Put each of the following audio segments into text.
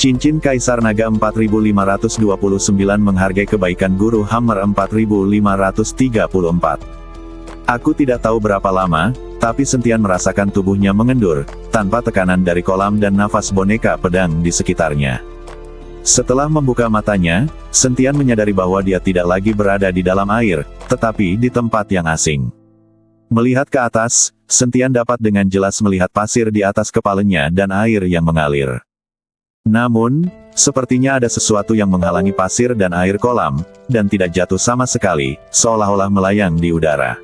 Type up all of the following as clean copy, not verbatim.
Cincin Kaisar Naga 4529 menghargai kebaikan Guru Hammer 4534. Aku tidak tahu berapa lama, tapi Sentian merasakan tubuhnya mengendur, tanpa tekanan dari kolam dan nafas boneka pedang di sekitarnya. Setelah membuka matanya, Sentian menyadari bahwa dia tidak lagi berada di dalam air, tetapi di tempat yang asing. Melihat ke atas, Sentian dapat dengan jelas melihat pasir di atas kepalanya dan air yang mengalir. Namun, sepertinya ada sesuatu yang menghalangi pasir dan air kolam, dan tidak jatuh sama sekali, seolah-olah melayang di udara.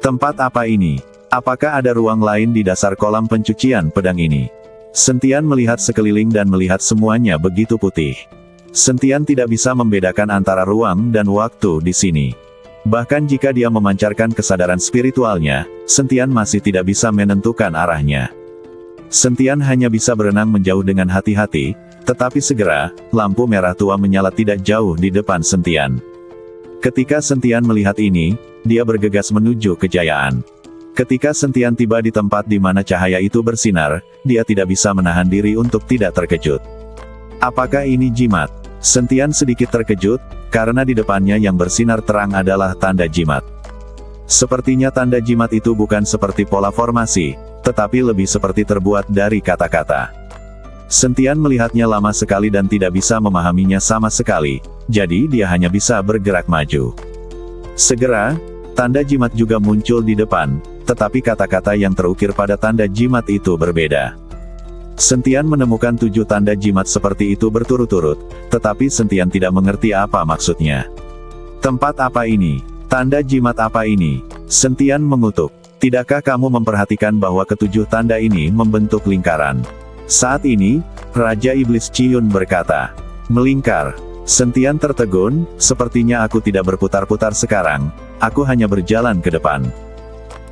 Tempat apa ini? Apakah ada ruang lain di dasar kolam pencucian pedang ini? Sentian melihat sekeliling dan melihat semuanya begitu putih. Sentian tidak bisa membedakan antara ruang dan waktu di sini. Bahkan jika dia memancarkan kesadaran spiritualnya, Sentian masih tidak bisa menentukan arahnya. Sentian hanya bisa berenang menjauh dengan hati-hati, tetapi segera, lampu merah tua menyala tidak jauh di depan Sentian. Ketika Sentian melihat ini, dia bergegas menuju kejayaan. Ketika Sentian tiba di tempat di mana cahaya itu bersinar, dia tidak bisa menahan diri untuk tidak terkejut. Apakah ini jimat? Sentian sedikit terkejut, karena di depannya yang bersinar terang adalah tanda jimat. Sepertinya tanda jimat itu bukan seperti pola formasi, tetapi lebih seperti terbuat dari kata-kata. Sentian melihatnya lama sekali dan tidak bisa memahaminya sama sekali, jadi dia hanya bisa bergerak maju. Segera, tanda jimat juga muncul di depan, tetapi kata-kata yang terukir pada tanda jimat itu berbeda. Sentian menemukan 7 tanda jimat seperti itu berturut-turut, tetapi Sentian tidak mengerti apa maksudnya. Tempat apa ini? Tanda jimat apa ini? Sentian mengutuk. Tidakkah kamu memperhatikan bahwa ketujuh tanda ini membentuk lingkaran? Saat ini, Raja Iblis Ciyun berkata, melingkar. Sentian tertegun, sepertinya aku tidak berputar-putar sekarang, aku hanya berjalan ke depan.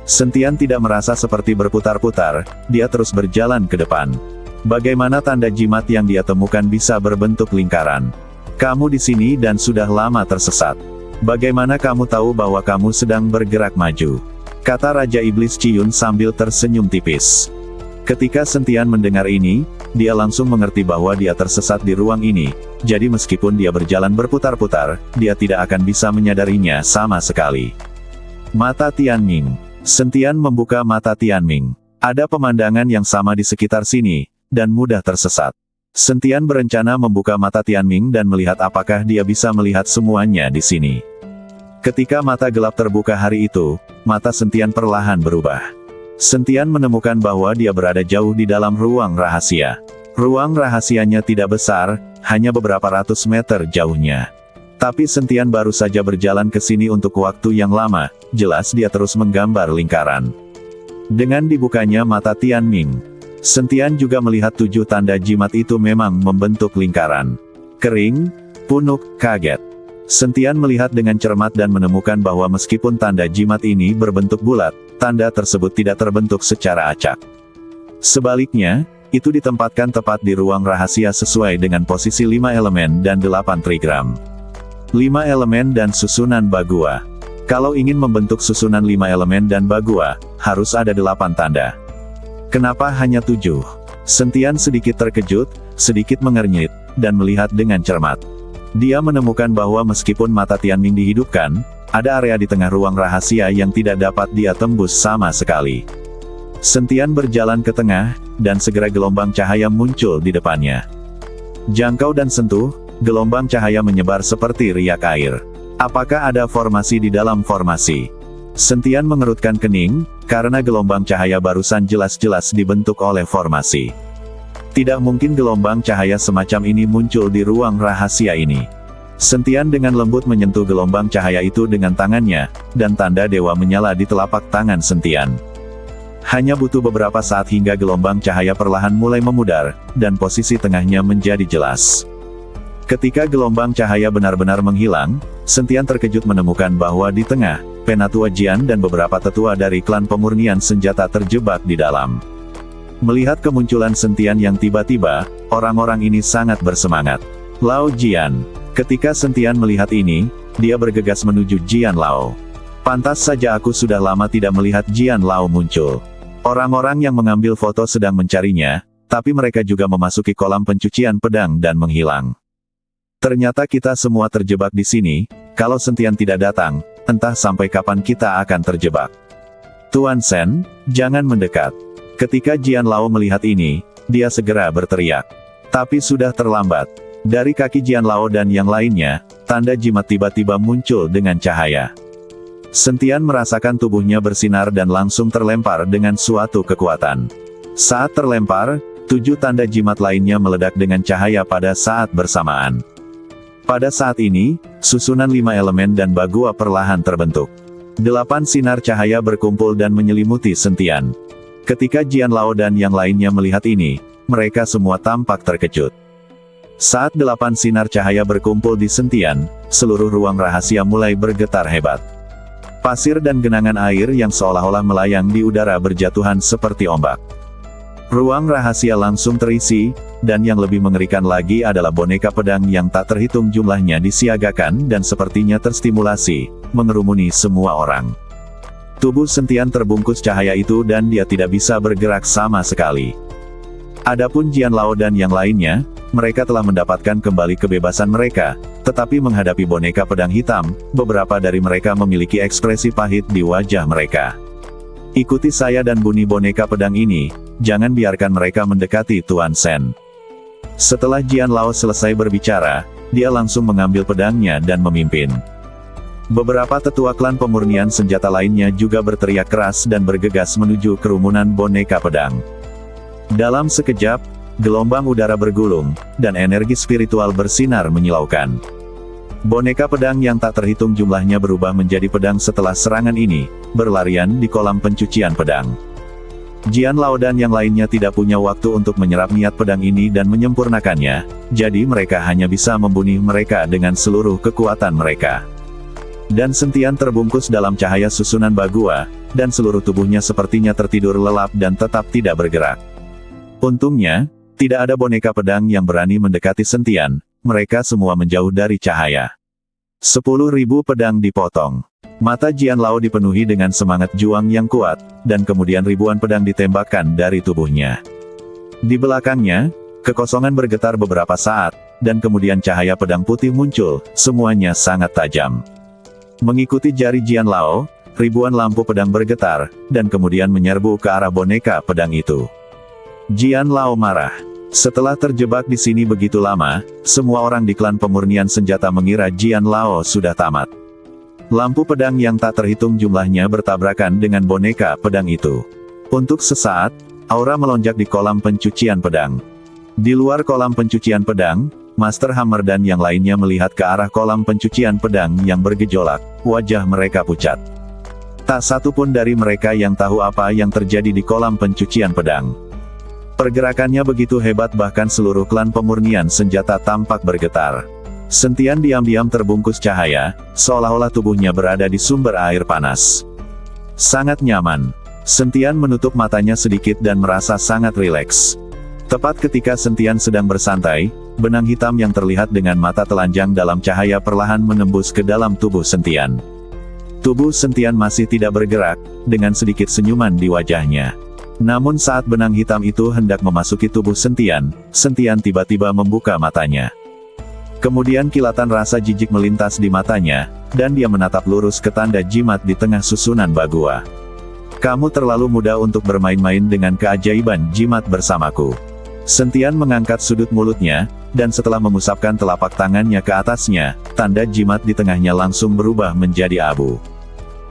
Sentian tidak merasa seperti berputar-putar, dia terus berjalan ke depan. Bagaimana tanda jimat yang dia temukan bisa berbentuk lingkaran? Kamu di sini dan sudah lama tersesat. Bagaimana kamu tahu bahwa kamu sedang bergerak maju? Kata Raja Iblis Ciyun sambil tersenyum tipis. Ketika Sentian mendengar ini, dia langsung mengerti bahwa dia tersesat di ruang ini, jadi meskipun dia berjalan berputar-putar, dia tidak akan bisa menyadarinya sama sekali. Mata Tianming. Sentian membuka mata Tianming. Ada pemandangan yang sama di sekitar sini, dan mudah tersesat. Sentian berencana membuka mata Tianming dan melihat apakah dia bisa melihat semuanya di sini. Ketika mata gelap terbuka hari itu, mata Sentian perlahan berubah. Sentian menemukan bahwa dia berada jauh di dalam ruang rahasia. Ruang rahasianya tidak besar, hanya beberapa ratus meter jauhnya. Tapi Sentian baru saja berjalan ke sini untuk waktu yang lama, jelas dia terus menggambar lingkaran. Dengan dibukanya mata Tianming, Sentian juga melihat 7 tanda jimat itu memang membentuk lingkaran. Kering, punuk, kaget. Sentian melihat dengan cermat dan menemukan bahwa meskipun tanda jimat ini berbentuk bulat, tanda tersebut tidak terbentuk secara acak. Sebaliknya, itu ditempatkan tepat di ruang rahasia sesuai dengan posisi 5 elemen dan 8 trigram. 5 elemen dan susunan Bagua. Kalau ingin membentuk susunan 5 elemen dan Bagua, harus ada 8 tanda. Kenapa hanya 7? Sentian sedikit terkejut, sedikit mengernyit, dan melihat dengan cermat. Dia menemukan bahwa meskipun mata Tianming dihidupkan, ada area di tengah ruang rahasia yang tidak dapat dia tembus sama sekali. Sentian berjalan ke tengah, dan segera gelombang cahaya muncul di depannya. Jangkau dan sentuh, gelombang cahaya menyebar seperti riak air. Apakah ada formasi di dalam formasi? Sentian mengerutkan kening, karena gelombang cahaya barusan jelas-jelas dibentuk oleh formasi. Tidak mungkin gelombang cahaya semacam ini muncul di ruang rahasia ini. Sentian dengan lembut menyentuh gelombang cahaya itu dengan tangannya, dan tanda dewa menyala di telapak tangan Sentian. Hanya butuh beberapa saat hingga gelombang cahaya perlahan mulai memudar, dan posisi tengahnya menjadi jelas. Ketika gelombang cahaya benar-benar menghilang, Sentian terkejut menemukan bahwa di tengah, Penatua Jian dan beberapa tetua dari klan pemurnian senjata terjebak di dalam. Melihat kemunculan Sentian yang tiba-tiba, orang-orang ini sangat bersemangat. Lao Jian. Ketika Sentian melihat ini, dia bergegas menuju Jian Lao. Pantas saja aku sudah lama tidak melihat Jian Lao muncul. Orang-orang yang mengambil foto sedang mencarinya, tapi mereka juga memasuki kolam pencucian pedang dan menghilang. Ternyata kita semua terjebak di sini, kalau Sentian tidak datang, entah sampai kapan kita akan terjebak. Tuan Sen, jangan mendekat. Ketika Jian Lao melihat ini, dia segera berteriak. Tapi sudah terlambat. Dari kaki Jian Lao dan yang lainnya, tanda jimat tiba-tiba muncul dengan cahaya. Sentian merasakan tubuhnya bersinar dan langsung terlempar dengan suatu kekuatan. Saat terlempar, 7 tanda jimat lainnya meledak dengan cahaya pada saat bersamaan. Pada saat ini, susunan 5 elemen dan Bagua perlahan terbentuk. 8 sinar cahaya berkumpul dan menyelimuti Sentian. Ketika Jian Lao dan yang lainnya melihat ini, mereka semua tampak terkejut. Saat 8 sinar cahaya berkumpul di Sentian, seluruh ruang rahasia mulai bergetar hebat. Pasir dan genangan air yang seolah-olah melayang di udara berjatuhan seperti ombak. Ruang rahasia langsung terisi, dan yang lebih mengerikan lagi adalah boneka pedang yang tak terhitung jumlahnya disiagakan dan sepertinya terstimulasi, mengerumuni semua orang. Tubuh Sentian terbungkus cahaya itu dan dia tidak bisa bergerak sama sekali. Adapun Jian Lao dan yang lainnya, mereka telah mendapatkan kembali kebebasan mereka, tetapi menghadapi boneka pedang hitam, beberapa dari mereka memiliki ekspresi pahit di wajah mereka. Ikuti saya dan bunyi boneka pedang ini, jangan biarkan mereka mendekati Tuan Sen. Setelah Jian Lao selesai berbicara, dia langsung mengambil pedangnya dan memimpin. Beberapa tetua klan pemurnian senjata lainnya juga berteriak keras dan bergegas menuju kerumunan boneka pedang. Dalam sekejap, gelombang udara bergulung, dan energi spiritual bersinar menyilaukan. Boneka pedang yang tak terhitung jumlahnya berubah menjadi pedang setelah serangan ini, berlarian di kolam pencucian pedang. Jian Lao dan yang lainnya tidak punya waktu untuk menyerap niat pedang ini dan menyempurnakannya, jadi mereka hanya bisa membunuh mereka dengan seluruh kekuatan mereka. Dan Sentian terbungkus dalam cahaya susunan Bagua, dan seluruh tubuhnya sepertinya tertidur lelap dan tetap tidak bergerak. Untungnya, tidak ada boneka pedang yang berani mendekati Sentian, mereka semua menjauh dari cahaya. 10.000 pedang dipotong. Mata Jian Lao dipenuhi dengan semangat juang yang kuat, dan kemudian ribuan pedang ditembakkan dari tubuhnya. Di belakangnya, kekosongan bergetar beberapa saat, dan kemudian cahaya pedang putih muncul, semuanya sangat tajam. Mengikuti jari Jian Lao, ribuan lampu pedang bergetar, dan kemudian menyerbu ke arah boneka pedang itu. Jian Lao marah. Setelah terjebak di sini begitu lama, semua orang di klan pemurnian senjata mengira Jian Lao sudah tamat. Lampu pedang yang tak terhitung jumlahnya bertabrakan dengan boneka pedang itu. Untuk sesaat, aura melonjak di kolam pencucian pedang. Di luar kolam pencucian pedang, Master Hammer dan yang lainnya melihat ke arah kolam pencucian pedang yang bergejolak, wajah mereka pucat. Tak satu pun dari mereka yang tahu apa yang terjadi di kolam pencucian pedang. Pergerakannya begitu hebat bahkan seluruh klan pemurnian senjata tampak bergetar. Sentian diam-diam terbungkus cahaya, seolah-olah tubuhnya berada di sumber air panas. Sangat nyaman. Sentian menutup matanya sedikit dan merasa sangat rileks. Tepat ketika Sentian sedang bersantai, benang hitam yang terlihat dengan mata telanjang dalam cahaya perlahan menembus ke dalam tubuh Sentian. Tubuh Sentian masih tidak bergerak, dengan sedikit senyuman di wajahnya. Namun saat benang hitam itu hendak memasuki tubuh Sentian, Sentian tiba-tiba membuka matanya. Kemudian kilatan rasa jijik melintas di matanya, dan dia menatap lurus ke tanda jimat di tengah susunan Bagua. Kamu terlalu muda untuk bermain-main dengan keajaiban jimat bersamaku. Sentian mengangkat sudut mulutnya, dan setelah mengusapkan telapak tangannya ke atasnya, tanda jimat di tengahnya langsung berubah menjadi abu.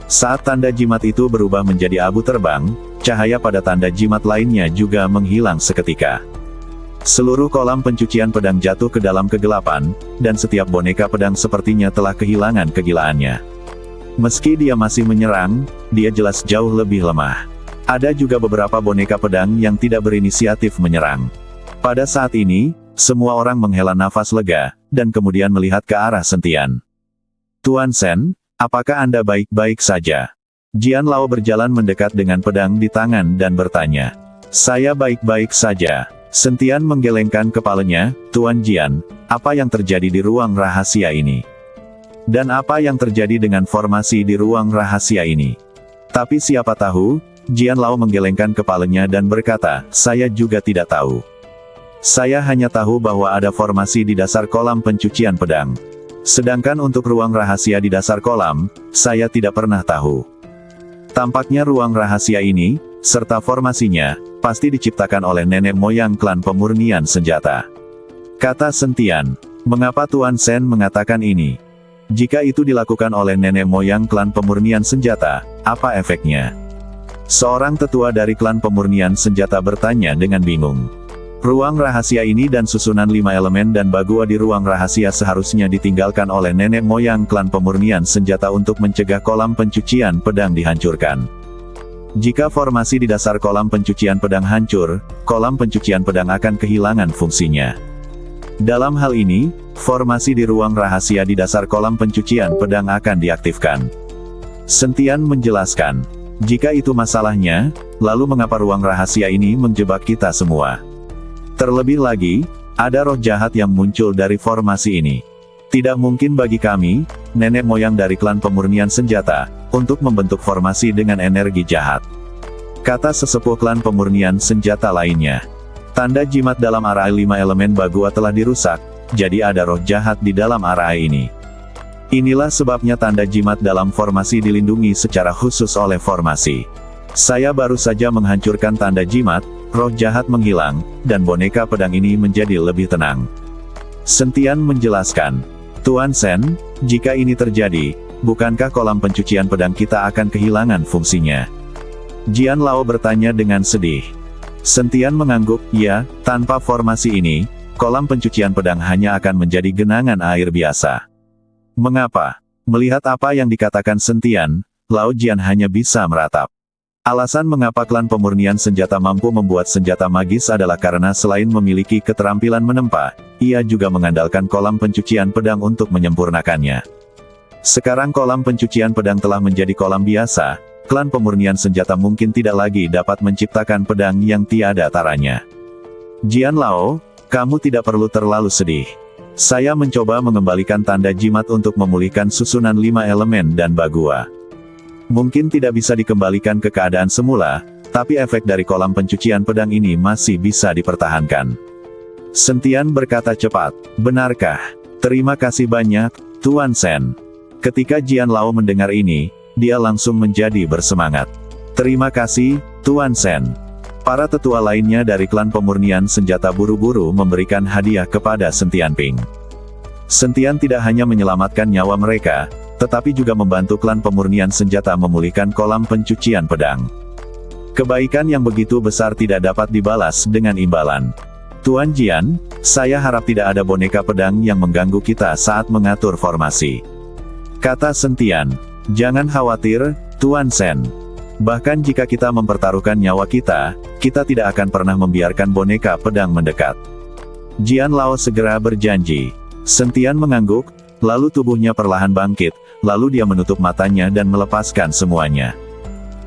Saat tanda jimat itu berubah menjadi abu terbang, cahaya pada tanda jimat lainnya juga menghilang seketika. Seluruh kolam pencucian pedang jatuh ke dalam kegelapan, dan setiap boneka pedang sepertinya telah kehilangan kegilaannya. Meski dia masih menyerang, dia jelas jauh lebih lemah. Ada juga beberapa boneka pedang yang tidak berinisiatif menyerang. Pada saat ini, semua orang menghela nafas lega, dan kemudian melihat ke arah Sentian. Tuan Sen, apakah Anda baik-baik saja? Jian Lao berjalan mendekat dengan pedang di tangan dan bertanya. Saya baik-baik saja. Sentian menggelengkan kepalanya, Tuan Jian, apa yang terjadi di ruang rahasia ini? Dan apa yang terjadi dengan formasi di ruang rahasia ini? Tapi siapa tahu, Jian Lao menggelengkan kepalanya dan berkata, saya juga tidak tahu. Saya hanya tahu bahwa ada formasi di dasar kolam pencucian pedang. Sedangkan untuk ruang rahasia di dasar kolam, saya tidak pernah tahu. Tampaknya ruang rahasia ini, serta formasinya, pasti diciptakan oleh nenek moyang klan pemurnian senjata. Kata Sentian, mengapa Tuan Sen mengatakan ini? Jika itu dilakukan oleh nenek moyang klan pemurnian senjata, apa efeknya? Seorang tetua dari klan pemurnian senjata bertanya dengan bingung. Ruang rahasia ini dan susunan 5 elemen dan bagua di ruang rahasia seharusnya ditinggalkan oleh nenek moyang klan pemurnian senjata untuk mencegah kolam pencucian pedang dihancurkan. Jika formasi di dasar kolam pencucian pedang hancur, kolam pencucian pedang akan kehilangan fungsinya. Dalam hal ini, formasi di ruang rahasia di dasar kolam pencucian pedang akan diaktifkan. Sentian menjelaskan, jika itu masalahnya, lalu mengapa ruang rahasia ini menjebak kita semua? Terlebih lagi, ada roh jahat yang muncul dari formasi ini. Tidak mungkin bagi kami, nenek moyang dari klan pemurnian senjata, untuk membentuk formasi dengan energi jahat. Kata sesepuh klan pemurnian senjata lainnya. Tanda jimat dalam arai 5 elemen bagua telah dirusak, jadi ada roh jahat di dalam arai ini. Inilah sebabnya tanda jimat dalam formasi dilindungi secara khusus oleh formasi. Saya baru saja menghancurkan tanda jimat, roh jahat menghilang, dan boneka pedang ini menjadi lebih tenang. Sentian menjelaskan, Tuan Sen, jika ini terjadi, bukankah kolam pencucian pedang kita akan kehilangan fungsinya? Jian Lao bertanya dengan sedih. Sentian mengangguk, ya, tanpa formasi ini, kolam pencucian pedang hanya akan menjadi genangan air biasa. Mengapa? Melihat apa yang dikatakan Sentian, Lao Jian hanya bisa meratap. Alasan mengapa klan pemurnian senjata mampu membuat senjata magis adalah karena selain memiliki keterampilan menempa, ia juga mengandalkan kolam pencucian pedang untuk menyempurnakannya. Sekarang kolam pencucian pedang telah menjadi kolam biasa, klan pemurnian senjata mungkin tidak lagi dapat menciptakan pedang yang tiada taranya. Jian Lao, kamu tidak perlu terlalu sedih. Saya mencoba mengembalikan tanda jimat untuk memulihkan susunan 5 elemen dan bagua. Mungkin tidak bisa dikembalikan ke keadaan semula, tapi efek dari kolam pencucian pedang ini masih bisa dipertahankan. Sentian berkata cepat, benarkah? Terima kasih banyak, Tuan Sen. Ketika Jian Lao mendengar ini, dia langsung menjadi bersemangat. Terima kasih, Tuan Sen. Para tetua lainnya dari klan pemurnian senjata buru-buru memberikan hadiah kepada Sentian Ping. Sentian tidak hanya menyelamatkan nyawa mereka, tetapi juga membantu klan pemurnian senjata memulihkan kolam pencucian pedang. Kebaikan yang begitu besar tidak dapat dibalas dengan imbalan. Tuan Jian, saya harap tidak ada boneka pedang yang mengganggu kita saat mengatur formasi. Kata Sentian, jangan khawatir, Tuan Sen. Bahkan jika kita mempertaruhkan nyawa kita tidak akan pernah membiarkan boneka pedang mendekat. Jian Lao segera berjanji. Sentian mengangguk, lalu tubuhnya perlahan bangkit, lalu dia menutup matanya dan melepaskan semuanya.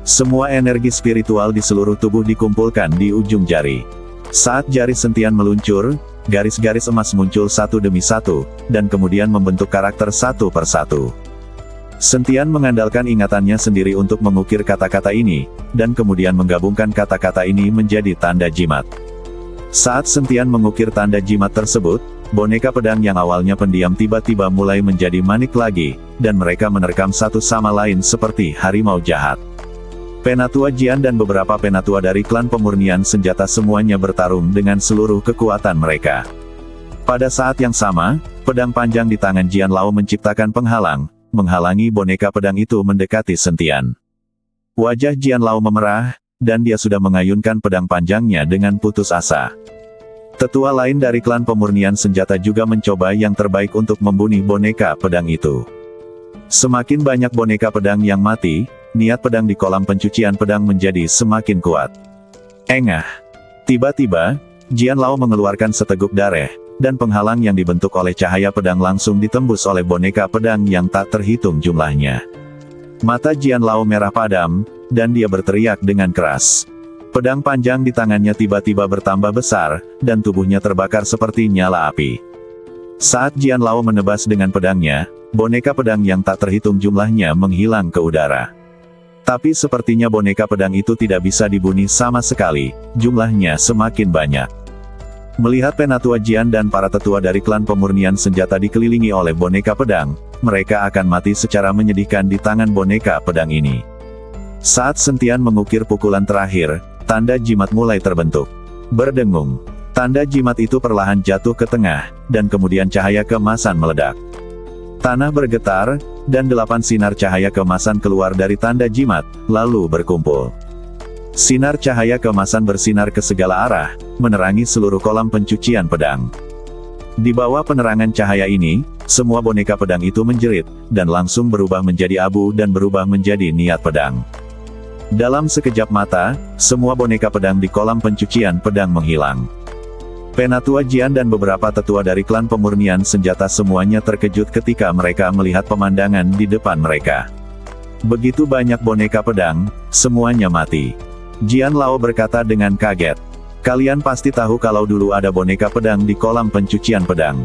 Semua energi spiritual di seluruh tubuh dikumpulkan di ujung jari. Saat jari Sentian meluncur, garis-garis emas muncul satu demi satu, dan kemudian membentuk karakter satu persatu. Sentian mengandalkan ingatannya sendiri untuk mengukir kata-kata ini, dan kemudian menggabungkan kata-kata ini menjadi tanda jimat. Saat Sentian mengukir tanda jimat tersebut, boneka pedang yang awalnya pendiam tiba-tiba mulai menjadi manik lagi, dan mereka menerkam satu sama lain seperti harimau jahat. Penatua Jian dan beberapa penatua dari klan pemurnian senjata semuanya bertarung dengan seluruh kekuatan mereka. Pada saat yang sama, pedang panjang di tangan Jian Lao menciptakan penghalang, menghalangi boneka pedang itu mendekati Sentian. Wajah Jian Lao memerah, dan dia sudah mengayunkan pedang panjangnya dengan putus asa. Tetua lain dari klan pemurnian senjata juga mencoba yang terbaik untuk membunuh boneka pedang itu. Semakin banyak boneka pedang yang mati, niat pedang di kolam pencucian pedang menjadi semakin kuat. Engah! Tiba-tiba, Jian Lao mengeluarkan seteguk darah, dan penghalang yang dibentuk oleh cahaya pedang langsung ditembus oleh boneka pedang yang tak terhitung jumlahnya. Mata Jian Lao merah padam, dan dia berteriak dengan keras. Pedang panjang di tangannya tiba-tiba bertambah besar, dan tubuhnya terbakar seperti nyala api. Saat Jian Lao menebas dengan pedangnya, boneka pedang yang tak terhitung jumlahnya menghilang ke udara. Tapi sepertinya boneka pedang itu tidak bisa dibunuh sama sekali, jumlahnya semakin banyak. Melihat Penatua Jian dan para tetua dari klan pemurnian senjata dikelilingi oleh boneka pedang, mereka akan mati secara menyedihkan di tangan boneka pedang ini. Saat Sentian mengukir pukulan terakhir, tanda jimat mulai terbentuk. Berdengung, tanda jimat itu perlahan jatuh ke tengah, dan kemudian cahaya keemasan meledak. Tanah bergetar, dan 8 sinar cahaya keemasan keluar dari tanda jimat, lalu berkumpul. Sinar cahaya keemasan bersinar ke segala arah, menerangi seluruh kolam pencucian pedang. Di bawah penerangan cahaya ini, semua boneka pedang itu menjerit, dan langsung berubah menjadi abu dan berubah menjadi niat pedang. Dalam sekejap mata, semua boneka pedang di kolam pencucian pedang menghilang. Penatua Jian dan beberapa tetua dari klan pemurnian senjata semuanya terkejut ketika mereka melihat pemandangan di depan mereka. Begitu banyak boneka pedang, semuanya mati. Jian Lao berkata dengan kaget, "Kalian pasti tahu kalau dulu ada boneka pedang di kolam pencucian pedang.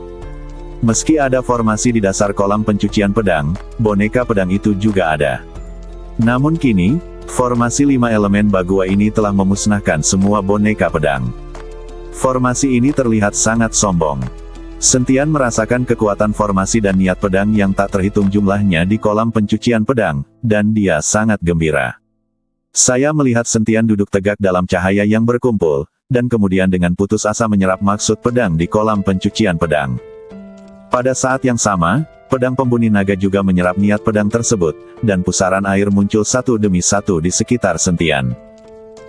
Meski ada formasi di dasar kolam pencucian pedang, boneka pedang itu juga ada. Namun kini, formasi 5 elemen Bagua ini telah memusnahkan semua boneka pedang." Formasi ini terlihat sangat sombong. Sentian merasakan kekuatan formasi dan niat pedang yang tak terhitung jumlahnya di kolam pencucian pedang, dan dia sangat gembira. Saya melihat Sentian duduk tegak dalam cahaya yang berkumpul, dan kemudian dengan putus asa menyerap maksud pedang di kolam pencucian pedang. Pada saat yang sama, pedang pembunuh naga juga menyerap niat pedang tersebut, dan pusaran air muncul satu demi satu di sekitar Sentian.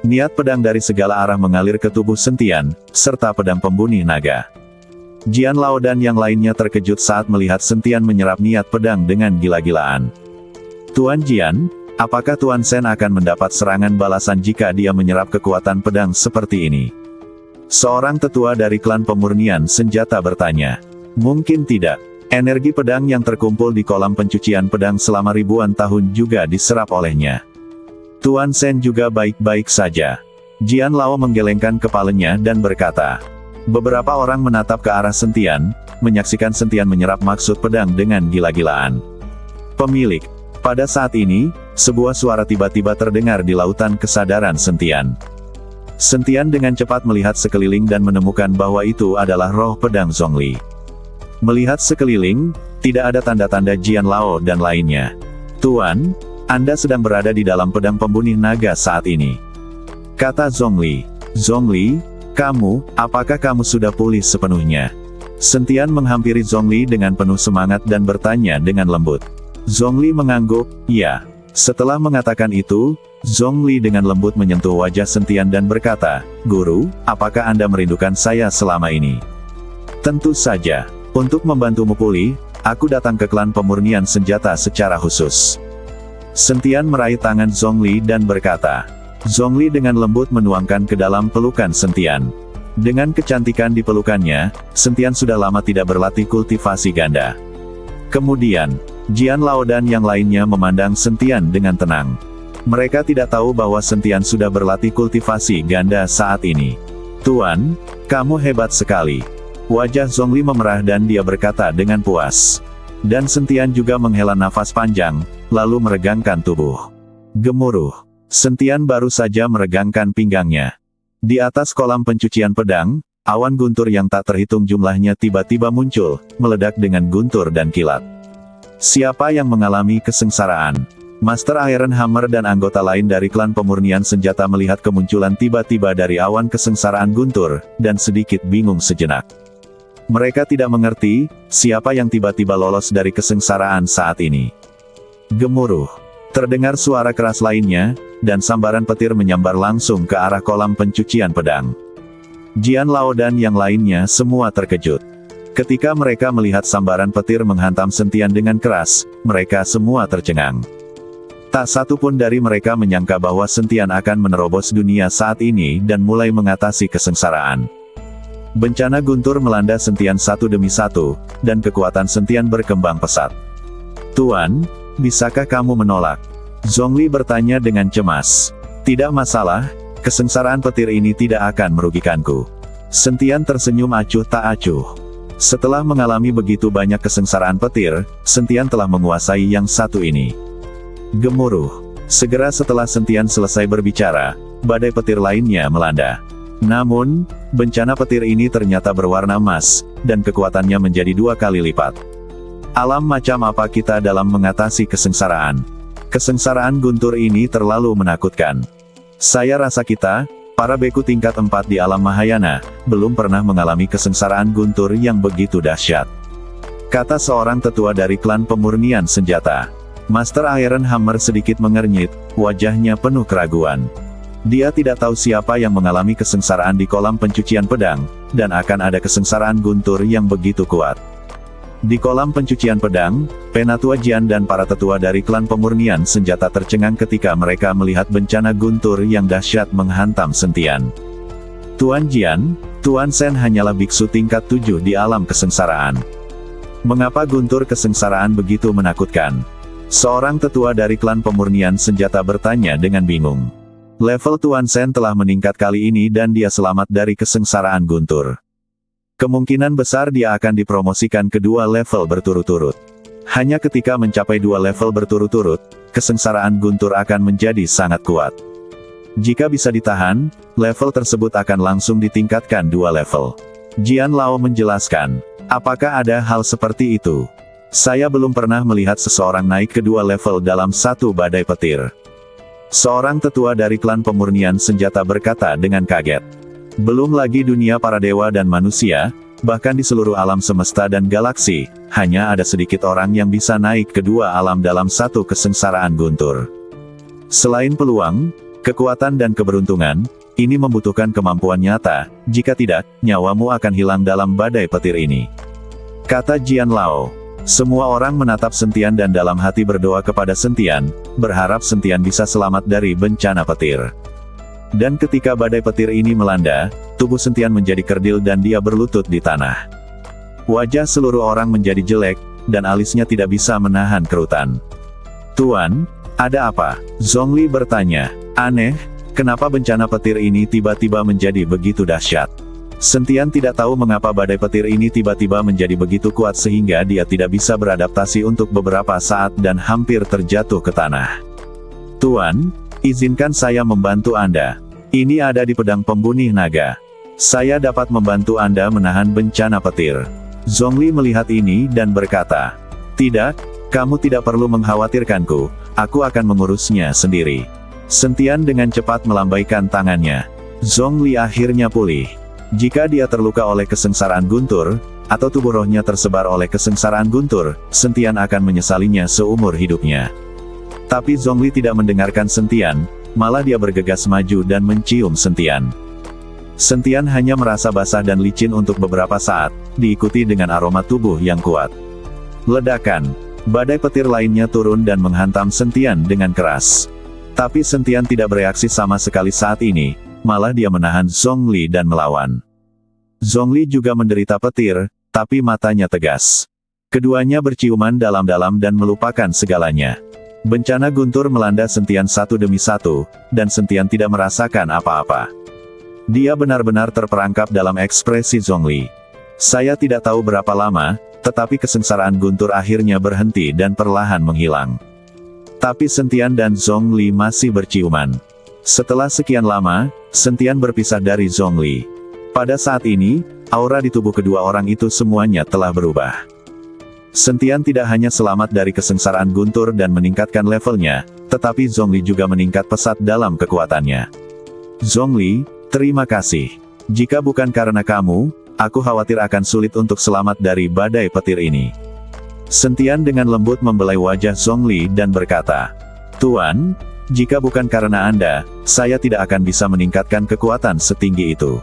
Niat pedang dari segala arah mengalir ke tubuh Sentian, serta pedang pembunuh naga. Jian Lao dan yang lainnya terkejut saat melihat Sentian menyerap niat pedang dengan gila-gilaan. "Tuan Jian, apakah Tuan Sen akan mendapat serangan balasan jika dia menyerap kekuatan pedang seperti ini?" Seorang tetua dari klan pemurnian senjata bertanya. "Mungkin tidak. Energi pedang yang terkumpul di kolam pencucian pedang selama ribuan tahun juga diserap olehnya. Tuan Sen juga baik-baik saja." Jian Lao menggelengkan kepalanya dan berkata. Beberapa orang menatap ke arah Sentian, menyaksikan Sentian menyerap maksud pedang dengan gila-gilaan. "Pemilik." Pada saat ini, sebuah suara tiba-tiba terdengar di lautan kesadaran Sentian. Sentian dengan cepat melihat sekeliling dan menemukan bahwa itu adalah roh pedang Zhongli. Melihat sekeliling, tidak ada tanda-tanda Jian Lao dan lainnya. "Tuan, Anda sedang berada di dalam pedang pembunuh naga saat ini," kata Zhongli. "Zhongli, apakah kamu sudah pulih sepenuhnya?" Sentian menghampiri Zhongli dengan penuh semangat dan bertanya dengan lembut. Zhongli mengangguk, "Ya." Setelah mengatakan itu, Zhongli dengan lembut menyentuh wajah Sentian dan berkata, "Guru, apakah Anda merindukan saya selama ini?" "Tentu saja. Untuk membantumu pulih, aku datang ke klan pemurnian senjata secara khusus." Sentian meraih tangan Zhongli dan berkata. Zhongli dengan lembut menuangkan ke dalam pelukan Sentian. Dengan kecantikan di pelukannya, Sentian sudah lama tidak berlatih kultivasi ganda. Kemudian, Jian Lao dan yang lainnya memandang Sentian dengan tenang. Mereka tidak tahu bahwa Sentian sudah berlatih kultivasi ganda saat ini. "Tuan, kamu hebat sekali." Wajah Zhongli memerah dan dia berkata dengan puas. Dan Sentian juga menghela nafas panjang, lalu meregangkan tubuh. Gemuruh. Sentian baru saja meregangkan pinggangnya. Di atas kolam pencucian pedang, awan guntur yang tak terhitung jumlahnya tiba-tiba muncul, meledak dengan guntur dan kilat. Siapa yang mengalami kesengsaraan? Master Iron Hammer dan anggota lain dari klan pemurnian senjata melihat kemunculan tiba-tiba dari awan kesengsaraan guntur, dan sedikit bingung sejenak. Mereka tidak mengerti, siapa yang tiba-tiba lolos dari kesengsaraan saat ini. Gemuruh. Terdengar suara keras lainnya, dan sambaran petir menyambar langsung ke arah kolam pencucian pedang. Jian Lao dan yang lainnya semua terkejut. Ketika mereka melihat sambaran petir menghantam Sentian dengan keras, mereka semua tercengang. Tak satu pun dari mereka menyangka bahwa Sentian akan menerobos dunia saat ini dan mulai mengatasi kesengsaraan. Bencana guntur melanda Sentian satu demi satu, dan kekuatan Sentian berkembang pesat. "Tuan, bisakah kamu menolak?" Zhongli bertanya dengan cemas. "Tidak masalah, kesengsaraan petir ini tidak akan merugikanku." Sentian tersenyum acuh tak acuh. Setelah mengalami begitu banyak kesengsaraan petir, Sentian telah menguasai yang satu ini. Gemuruh. Segera setelah Sentian selesai berbicara, badai petir lainnya melanda. Namun, bencana petir ini ternyata berwarna emas, dan kekuatannya menjadi 2 kali lipat. Alam macam apa kita dalam mengatasi kesengsaraan? Kesengsaraan guntur ini terlalu menakutkan. Saya rasa kita, para beku tingkat 4 di alam Mahayana, belum pernah mengalami kesengsaraan guntur yang begitu dahsyat. Kata seorang tetua dari klan pemurnian senjata. Master Iron Hammer sedikit mengernyit, wajahnya penuh keraguan. Dia tidak tahu siapa yang mengalami kesengsaraan di kolam pencucian pedang, dan akan ada kesengsaraan guntur yang begitu kuat. Di kolam pencucian pedang, Penatua Jian dan para tetua dari klan pemurnian senjata tercengang ketika mereka melihat bencana guntur yang dahsyat menghantam Sentian. Tuan Jian, Tuan Sen hanyalah biksu tingkat 7 di alam kesengsaraan. Mengapa guntur kesengsaraan begitu menakutkan? Seorang tetua dari klan pemurnian senjata bertanya dengan bingung. Level Tuan Sen telah meningkat kali ini dan dia selamat dari kesengsaraan guntur. Kemungkinan besar dia akan dipromosikan ke 2 level berturut-turut. Hanya ketika mencapai 2 level berturut-turut, kesengsaraan guntur akan menjadi sangat kuat. Jika bisa ditahan, level tersebut akan langsung ditingkatkan 2 level. Jian Lao menjelaskan, apakah ada hal seperti itu? Saya belum pernah melihat seseorang naik ke 2 level dalam satu badai petir. Seorang tetua dari klan pemurnian senjata berkata dengan kaget. Belum lagi dunia para dewa dan manusia, bahkan di seluruh alam semesta dan galaksi, hanya ada sedikit orang yang bisa naik ke 2 alam dalam satu kesengsaraan guntur. Selain peluang, kekuatan dan keberuntungan, ini membutuhkan kemampuan nyata, jika tidak, nyawamu akan hilang dalam badai petir ini. Kata Jian Lao. Semua orang menatap Sentian dan dalam hati berdoa kepada Sentian, berharap Sentian bisa selamat dari bencana petir. Dan ketika badai petir ini melanda, tubuh Sentian menjadi kerdil dan dia berlutut di tanah. Wajah seluruh orang menjadi jelek, dan alisnya tidak bisa menahan kerutan. Tuan, ada apa? Zhongli bertanya. Aneh, kenapa bencana petir ini tiba-tiba menjadi begitu dahsyat? Sentian tidak tahu mengapa badai petir ini tiba-tiba menjadi begitu kuat sehingga dia tidak bisa beradaptasi untuk beberapa saat dan hampir terjatuh ke tanah. Tuan, izinkan saya membantu Anda. Ini ada di pedang pembunuh naga. Saya dapat membantu Anda menahan bencana petir. Zhongli melihat ini dan berkata, tidak, kamu tidak perlu mengkhawatirkanku, aku akan mengurusnya sendiri. Sentian dengan cepat melambaikan tangannya. Zhongli akhirnya pulih. Jika dia terluka oleh kesengsaraan guntur, atau tubuh rohnya tersebar oleh kesengsaraan guntur, Sentian akan menyesalinya seumur hidupnya. Tapi Zhongli tidak mendengarkan Sentian, malah dia bergegas maju dan mencium Sentian. Sentian hanya merasa basah dan licin untuk beberapa saat, diikuti dengan aroma tubuh yang kuat. Ledakan. Badai petir lainnya turun dan menghantam Sentian dengan keras. Tapi Sentian tidak bereaksi sama sekali saat ini, malah dia menahan Zhongli dan melawan. Zhongli juga menderita petir, tapi matanya tegas. Keduanya berciuman dalam-dalam dan melupakan segalanya. Bencana guntur melanda Sentian satu demi satu, dan Sentian tidak merasakan apa-apa. Dia benar-benar terperangkap dalam ekspresi Zhongli. Saya tidak tahu berapa lama, tetapi kesengsaraan guntur akhirnya berhenti dan perlahan menghilang. Tapi Sentian dan Zhongli masih berciuman. Setelah sekian lama, Sentian berpisah dari Zhongli. Pada saat ini, aura di tubuh kedua orang itu semuanya telah berubah. Sentian tidak hanya selamat dari kesengsaraan guntur dan meningkatkan levelnya, tetapi Zhongli juga meningkat pesat dalam kekuatannya. Zhongli, terima kasih. Jika bukan karena kamu, aku khawatir akan sulit untuk selamat dari badai petir ini. Sentian dengan lembut membelai wajah Zhongli dan berkata, Tuan, jika bukan karena Anda, saya tidak akan bisa meningkatkan kekuatan setinggi itu.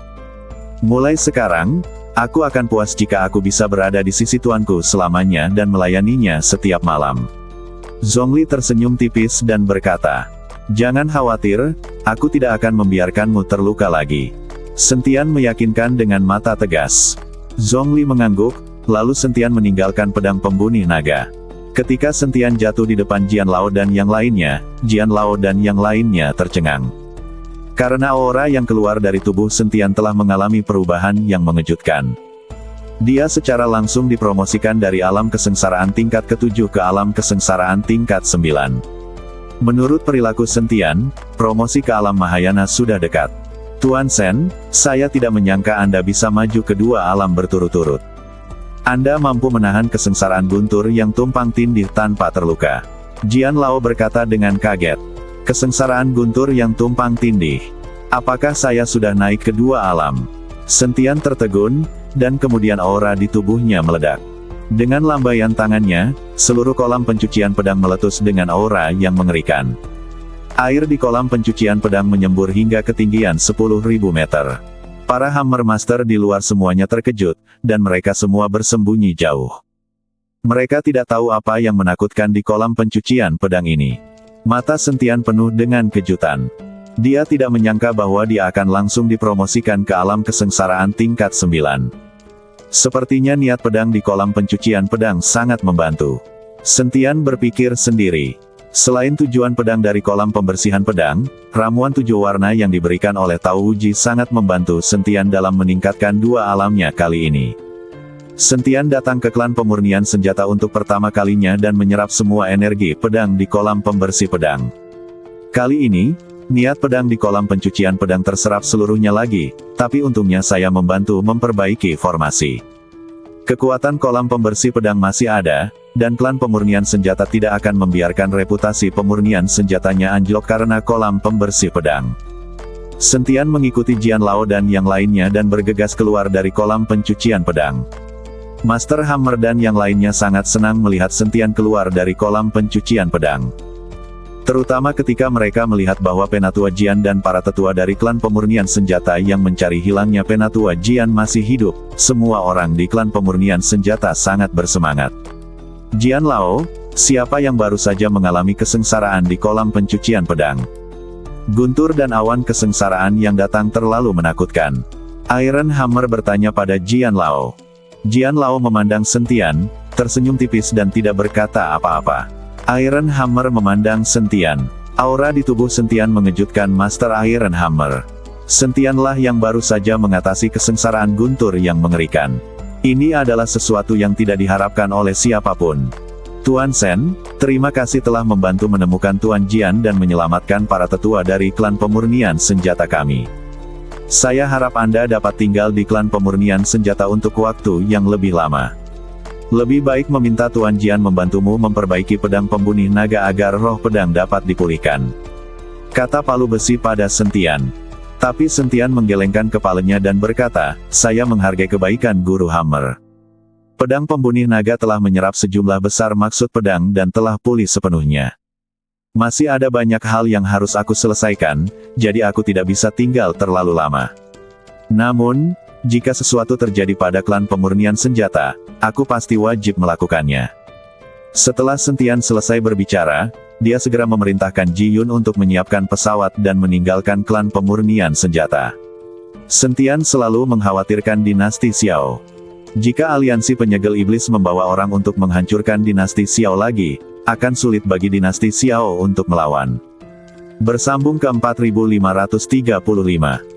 Mulai sekarang, aku akan puas jika aku bisa berada di sisi tuanku selamanya dan melayaninya setiap malam. Zhongli tersenyum tipis dan berkata, jangan khawatir, aku tidak akan membiarkanmu terluka lagi. Sentian meyakinkan dengan mata tegas. Zhongli mengangguk, lalu Sentian meninggalkan pedang pembunuh naga. Ketika Sentian jatuh di depan Jian Lao dan yang lainnya, Jian Lao dan yang lainnya tercengang. Karena aura yang keluar dari tubuh Sentian telah mengalami perubahan yang mengejutkan. Dia secara langsung dipromosikan dari alam kesengsaraan tingkat ke-7 ke alam kesengsaraan tingkat 9. Menurut perilaku Sentian, promosi ke alam Mahayana sudah dekat. Tuan Sen, saya tidak menyangka Anda bisa maju ke dua alam berturut-turut. Anda mampu menahan kesengsaraan Guntur yang tumpang tindih tanpa terluka. Jian Lao berkata dengan kaget. Kesengsaraan Guntur yang tumpang tindih. Apakah saya sudah naik ke dua alam? Sentian tertegun, dan kemudian aura di tubuhnya meledak. Dengan lambaian tangannya, seluruh kolam pencucian pedang meletus dengan aura yang mengerikan. Air di kolam pencucian pedang menyembur hingga ketinggian 10.000 meter. Para Hammer Master di luar semuanya terkejut, dan mereka semua bersembunyi jauh. Mereka tidak tahu apa yang menakutkan di kolam pencucian pedang ini. Mata Sentian penuh dengan kejutan. Dia tidak menyangka bahwa dia akan langsung dipromosikan ke alam kesengsaraan tingkat 9. Sepertinya niat pedang di kolam pencucian pedang sangat membantu. Sentian berpikir sendiri. Selain tujuan pedang dari kolam pembersihan pedang, ramuan 7 warna yang diberikan oleh Tao Uji sangat membantu Sentian dalam meningkatkan dua alamnya kali ini. Sentian datang ke klan pemurnian senjata untuk pertama kalinya dan menyerap semua energi pedang di kolam pembersih pedang. Kali ini, niat pedang di kolam pencucian pedang terserap seluruhnya lagi, tapi untungnya saya membantu memperbaiki formasi. Kekuatan kolam pembersih pedang masih ada, dan klan pemurnian senjata tidak akan membiarkan reputasi pemurnian senjatanya anjlok karena kolam pembersih pedang. Sentian mengikuti Jian Lao dan yang lainnya dan bergegas keluar dari kolam pencucian pedang. Master Hammer dan yang lainnya sangat senang melihat Sentian keluar dari kolam pencucian pedang. Terutama ketika mereka melihat bahwa Penatua Jian dan para tetua dari klan pemurnian senjata yang mencari hilangnya Penatua Jian masih hidup, semua orang di klan pemurnian senjata sangat bersemangat. Jian Lao, siapa yang baru saja mengalami kesengsaraan di kolam pencucian pedang? Guntur dan awan kesengsaraan yang datang terlalu menakutkan. Iron Hammer bertanya pada Jian Lao. Jian Lao memandang Sentian, tersenyum tipis dan tidak berkata apa-apa. Iron Hammer memandang Sentian. Aura di tubuh Sentian mengejutkan Master Iron Hammer. Sentianlah yang baru saja mengatasi kesengsaraan Guntur yang mengerikan. Ini adalah sesuatu yang tidak diharapkan oleh siapapun. Tuan Sen, terima kasih telah membantu menemukan Tuan Jian dan menyelamatkan para tetua dari klan pemurnian senjata kami. Saya harap Anda dapat tinggal di klan pemurnian senjata untuk waktu yang lebih lama. Lebih baik meminta Tuan Jian membantumu memperbaiki pedang pembunuh naga agar roh pedang dapat dipulihkan. Kata palu besi pada Sentian. Tapi Sentian menggelengkan kepalanya dan berkata, saya menghargai kebaikan Guru Hammer. Pedang pembunuh naga telah menyerap sejumlah besar maksud pedang dan telah pulih sepenuhnya. Masih ada banyak hal yang harus aku selesaikan, jadi aku tidak bisa tinggal terlalu lama. Namun, jika sesuatu terjadi pada klan pemurnian senjata, aku pasti wajib melakukannya. Setelah Sentian selesai berbicara, dia segera memerintahkan Ji Yun untuk menyiapkan pesawat dan meninggalkan klan pemurnian senjata. Sentian selalu mengkhawatirkan dinasti Xiao. Jika aliansi penyegel iblis membawa orang untuk menghancurkan dinasti Xiao lagi, akan sulit bagi dinasti Xiao untuk melawan. Bersambung ke 4535.